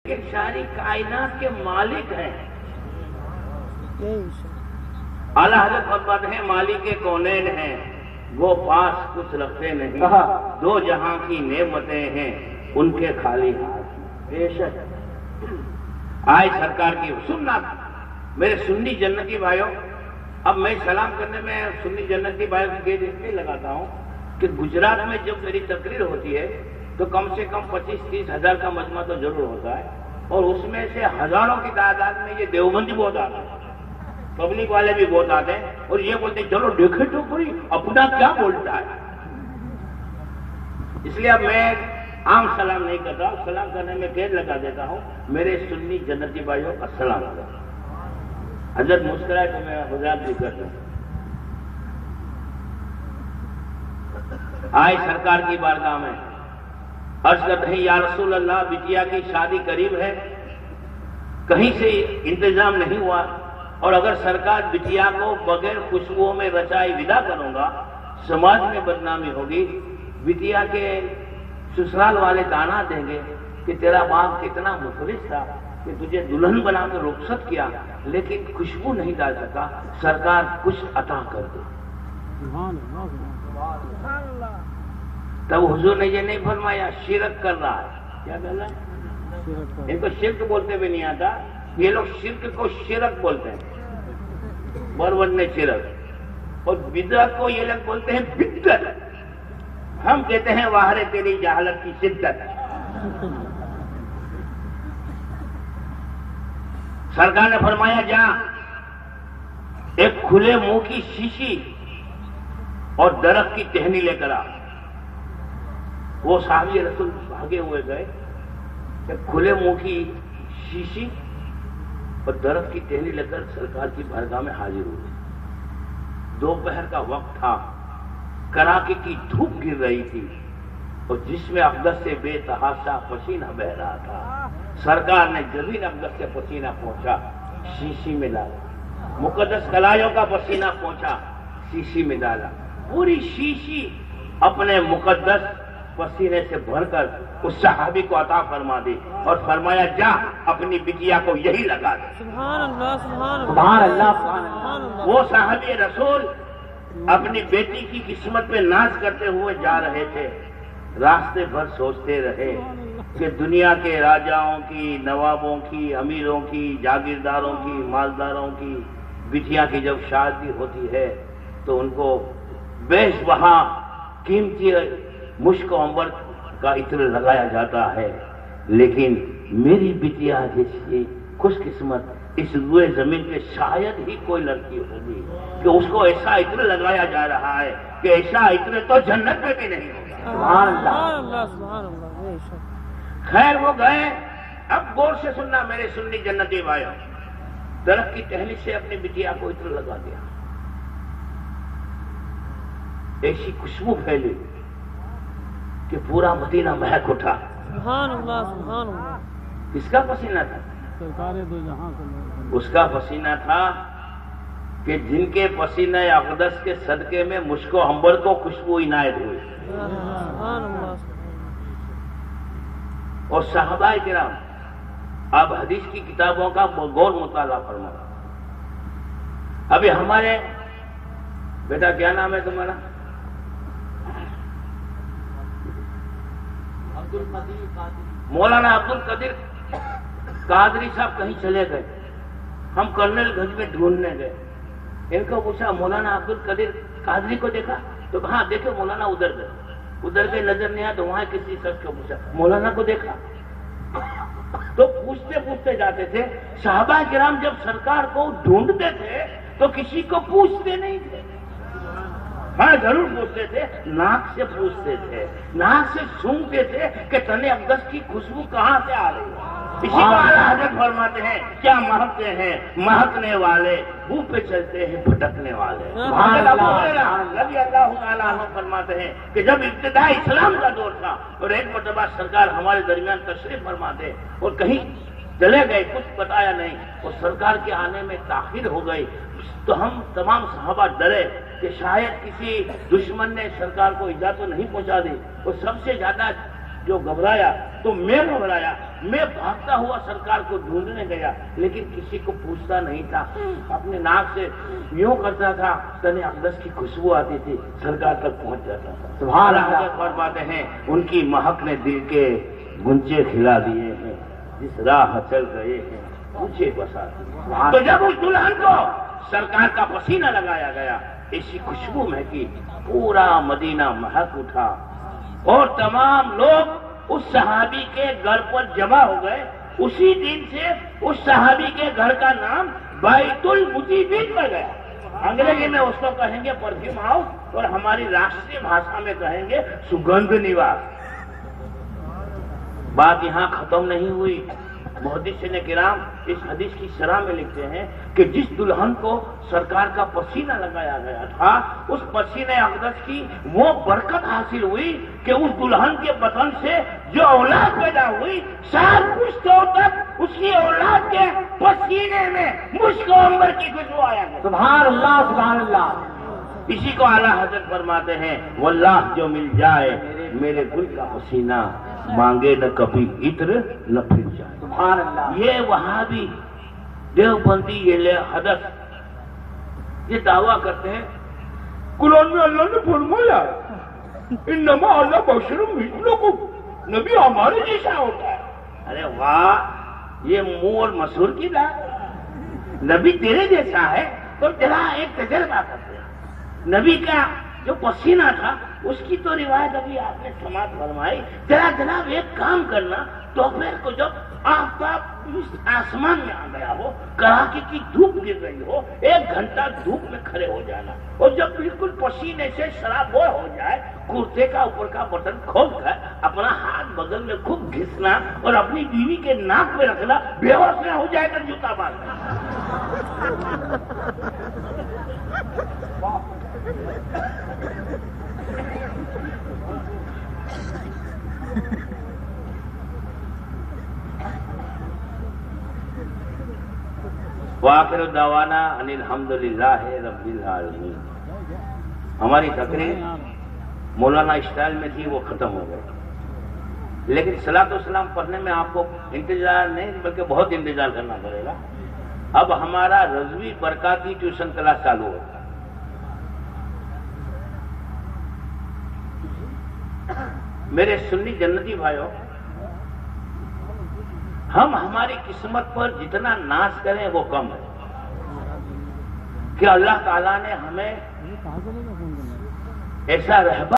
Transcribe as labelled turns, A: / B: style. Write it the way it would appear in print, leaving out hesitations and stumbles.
A: کہ ساری کائنات کے مالک ہیں. اعلیٰ حضرت فرماتے ہیں مالک کونین ہیں وہ پاس کچھ رکھتے نہیں, دو جہاں کی نعمتیں ہیں ان کے خالی ہاتھ. بے شک آئے سرکار کی سننا. میرے سنی جنتی بھائیوں, اب میں سلام کرنے میں سنی جنتی بھائیوں کی گیٹ اس لیے لگاتا ہوں کہ گجرات میں جب میری تقریر ہوتی ہے تو کم سے کم 25-30 ہزار کا مجمع تو ضرور ہوتا ہے, اور اس میں سے ہزاروں کی تعداد میں یہ دیوبندی بہت آتے ہیں, پبلک والے بھی بہت آتے ہیں, اور یہ بولتے ہیں چلو دیکھے تو کوئی اپنا کیا بولتا ہے. اس لیے اب میں عام سلام نہیں کرتا, سلام کرنے میں قید لگا دیتا ہوں میرے سنی جنتی بھائیوں السلام علیکم. حضرت مسکرائے تو میں حضرات بھی کرتا ہوں. آئے سرکار کی بارگاہ میں عرض کرتے ہیں یا رسول اللہ بٹیا کی شادی قریب ہے, کہیں سے انتظام نہیں ہوا, اور اگر سرکار بٹیا کو بغیر خوشبوؤں میں رچائے ودا کروں گا سماج میں بدنامی ہوگی. بٹیا کے سسرال والے دانا دیں گے کہ تیرا باپ کتنا مفلس تھا کہ تجھے دلہن بنا کر رخصت کیا لیکن خوشبو نہیں ڈال سکا, سرکار کچھ عطا کر دو. تب حضور نے یہ نہیں فرمایا شرک کر رہا ہے. کیا کر رہا ہے؟ ان کو شرک بولتے بھی نہیں آتا, یہ لوگ شرک کو شرک بولتے ہیں, برون نے شرک, اور بدعت کو یہ لوگ بولتے ہیں بدعت. ہم کہتے ہیں واہرے تیری جہالت کی شدت. سرکار نے فرمایا جا ایک کھلے منہ کی شیشی اور درخت کی ٹہنی لے کر آ. وہ صحابی رسول بھاگے ہوئے گئے, ایک کھلے منہ کی شیشی اور درخت کی ٹہنی لے کر سرکار کی بارگاہ میں حاضر ہوئے. دوپہر کا وقت تھا, کڑاکے کی دھوپ گر رہی تھی, اور جس میں اقدس سے بے تحاشا پسینہ بہ رہا تھا. سرکار نے جبین اقدس سے پسینہ پہنچا شیشی میں ڈالا, مقدس کلائیوں کا پسینہ پہنچا شیشی میں ڈالا, پوری شیشی اپنے مقدس پسینے سے بھر کر اس صحابی کو عطا فرما دی, اور فرمایا جا اپنی بٹیا کو یہی لگا دے. سبحان اللہ سبحان اللہ. وہ صحابی رسول اپنی بیٹی کی قسمت پہ ناز کرتے ہوئے جا رہے تھے. راستے بھر سوچتے رہے کہ دنیا کے راجاؤں کی, نوابوں کی, امیروں کی, جاگیرداروں کی, مالداروں کی بٹیا کی جب شادی ہوتی ہے تو ان کو بیش بہا قیمتی مشک و عنبر کا عطر لگایا جاتا ہے, لیکن میری بٹیا جیسی خوش قسمت اس روئے زمین پہ شاید ہی کوئی لڑکی ہوگی کہ اس کو ایسا عطر لگایا جا رہا ہے کہ ایسا عطر تو جنت میں بھی نہیں ہوگا. سبحان اللہ سبحان اللہ. خیر وہ گئے. اب غور سے سننا میرے سنی جنتی بھائیوں, درخت کی ٹہنی سے اپنی بٹیا کو عطر لگا دیا, ایسی خوشبو پھیلی کہ پورا مدینہ مہک اٹھا. سبحان اللہ سبحان اللہ. کس کا پسینہ تھا؟ اس کا پسینہ تھا کہ جن کے پسینہ اقدس کے صدقے میں مشک و عنبر کو خوشبو عنایت ہوئی. اور صحابہ کرام آپ حدیث کی کتابوں کا غور مطالعہ فرمائیں. ابھی ہمارے بیٹا کیا نام ہے تمہارا؟ مولانا عبد القادر قادری صاحب کہیں چلے گئے. ہم کرنل گنج میں ڈھونڈنے گئے. ان کو پوچھا مولانا عبد القادر قادری کو دیکھا؟ تو کہاں دیکھو مولانا ادھر گئے. ادھر کے نظر نہیں آیا تو وہاں کسی شخص کو پوچھا مولانا کو دیکھا؟ تو پوچھتے پوچھتے جاتے تھے. صحابہ کرام جب سرکار کو ڈھونڈتے تھے تو کسی کو پوچھتے نہیں تھے. ہاں ضرور پوچھتے تھے, ناک سے پوچھتے تھے, ناک سے سونگتے تھے کہ تنے اقدس کی خوشبو کہاں سے آ رہی ہے. اسی کو اعلیٰ حضرت فرماتے ہیں کیا مہکتے ہیں مہکنے والے, منہ پہ چلتے ہیں بھٹکنے والے. رضی اللہ تعالیٰ عنہ فرماتے ہیں کہ جب ابتدا اسلام کا دور تھا اور ایک مرتبہ سرکار ہمارے درمیان تشریف فرماتے اور کہیں چلے گئے, کچھ بتایا نہیں, اور سرکار کے آنے میں تاخیر ہو گئی تو ہم تمام صحابہ ڈرے کہ شاید کسی دشمن نے سرکار کو ایجا تو نہیں پہنچا دی. اور سب سے زیادہ جو گھبرایا تو تو میں گھبرایا، میں بھاگتا ہوا سرکار کو ڈھونڈنے گیا، لیکن کسی کو پوچھتا نہیں تھا، اپنے ناک سے یوں کرتا تھا، تن اقدس کی خوشبو آتی تھی، سرکار تک پہنچ جاتا تھا۔ سبحان اللہ فرماتے ہیں ان کی مہک نے دل کے گنچے کھلا دیے ہیں، جس راہ چل گئے ہیں مجھے بسا دی۔ تو جب اس دلہن کو سرکار کا پسینہ لگایا گیا، ایسی خوشبو مہکی، پورا مدینہ مہک اٹھا، اور تمام لوگ اس صحابی کے گھر پر جمع ہو گئے۔ اسی دن سے اس صحابی کے گھر کا نام بیت المجیبین پڑ گیا۔ انگریزی میں اس کو کہیں گے پرفیوم ہاؤس، اور ہماری راشٹریہ بھاشا میں کہیں گے سگندھ نواس۔ بات یہاں ختم نہیں ہوئی۔ محدثین کرام اس حدیث کی شرح میں لکھتے ہیں کہ جس دلہن کو سرکار کا پسینہ لگایا گیا تھا، اس پسینہ اقدس کی وہ برکت حاصل ہوئی کہ اس دلہن کے بدن سے جو اولاد پیدا ہوئی، 7 پشتوں تک اس کی اولاد کے پسینے میں مشک و عنبر کی خوشبو آیا ہے۔ سبحان اللہ سبحان اللہ۔ اسی کو اعلیٰ حضرت فرماتے ہیں واللہ جو مل جائے میرے گل کا پسینہ، مانگے نہ کبھی عطر نہ پھر جائے۔ سبحان اللہ۔ یہ وہابی دیوبندی یہ حدث یہ دعویٰ کرتے ہیں قرآن میں اللہ نے فرمایا انما اللہ بشر مثلکم، نبی ہمارے جیسا ہوتا ہے۔ ارے واہ، یہ منہ اور مسور کی بات، نبی تیرے جیسا ہے۔ تو ذرا ایک تجربہ کرتے ہیں، نبی کا جو پسینہ تھا اس کی تو روایت ابھی آپ نے سماعت فرمائی۔ ذرا جناب ایک کام کرنا، دوپہر کو جب آفتاب اس آسمان میں آ گیا ہو، کڑاکے کی دھوپ گر رہی ہو، 1 گھنٹہ دھوپ میں کھڑے ہو جانا، اور جب بالکل پسینے سے سرابور ہو جائے، کرتے کا اوپر کا بٹن کھول کر اپنا ہاتھ بغل میں خوب گھسنا اور اپنی بیوی کے ناک میں رکھنا، بے ہوش نہ ہو جائے کر جوتا مارنا۔ وآخر دعوانا ان الحمدللہ رب العالمین۔ ہماری تقریر مولانا اسٹائل میں تھی، وہ ختم ہو گئی، لیکن صلاۃ والسلام پڑھنے میں آپ کو انتظار نہیں بلکہ بہت انتظار کرنا پڑے گا۔ اب ہمارا رضوی برکاتی ٹیوشن کلاس چالو ہوگا۔ میرے سنی جنتی بھائیوں، ہم ہماری قسمت پر جتنا ناز کریں وہ کم ہے، کہ اللہ تعالیٰ نے ہمیں ایسا رہبر